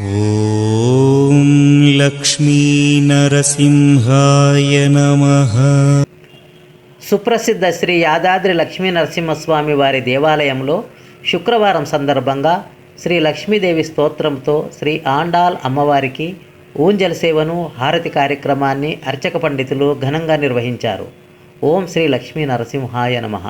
ఓం లక్ష్మీ నరసింహాయ నమః. సుప్రసిద్ధ శ్రీ యాదాద్రి లక్ష్మీ నరసింహస్వామి వారి దేవాలయంలో శుక్రవారం సందర్భంగా శ్రీ లక్ష్మీదేవి స్తోత్రంతో శ్రీ ఆండాల్ అమ్మవారికి ఊంజల్ సేవను హారతి కార్యక్రమాన్ని అర్చక పండితులు ఘనంగా నిర్వహించారు. ఓం శ్రీ లక్ష్మీ నరసింహాయ నమః.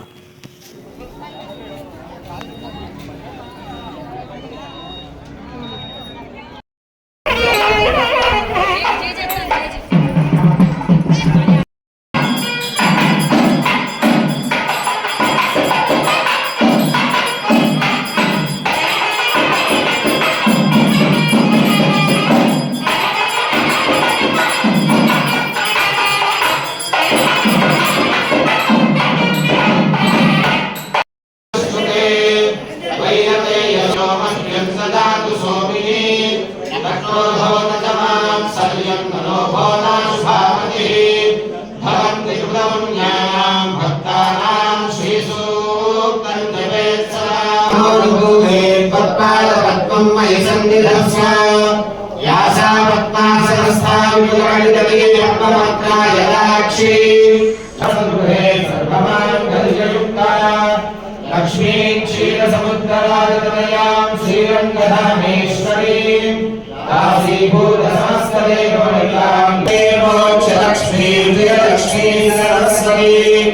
लक्ष्मी क्षीरसमुद्रराजतनयां श्रीरङ्गधामेश्वरीं काशीभूतसमस्तदेवमयां मोक्षलक्ष्मीं जयलक्ष्मीं सरस्वतीं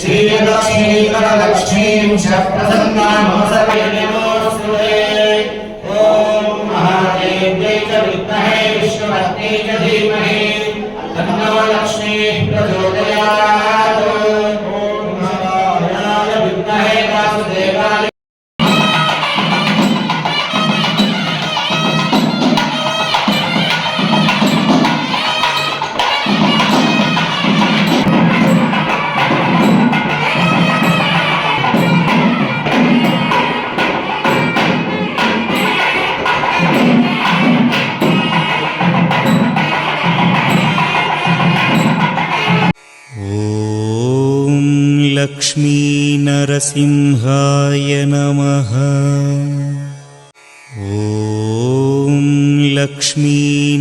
श्रीलक्ष्मीं वरलक्ष्मीं शप्रसन्नां नमोऽस्तुते। ॐ महादेव्यै च विद्महे विष्णुपत्न्यै च धीमहि तन्नो लक्ष्मीः प्रचोदयात्। లక్ష్మీ నరసింహాయ నమః. ఓం లక్ష్మీ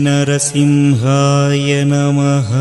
నరసింహాయ నమః.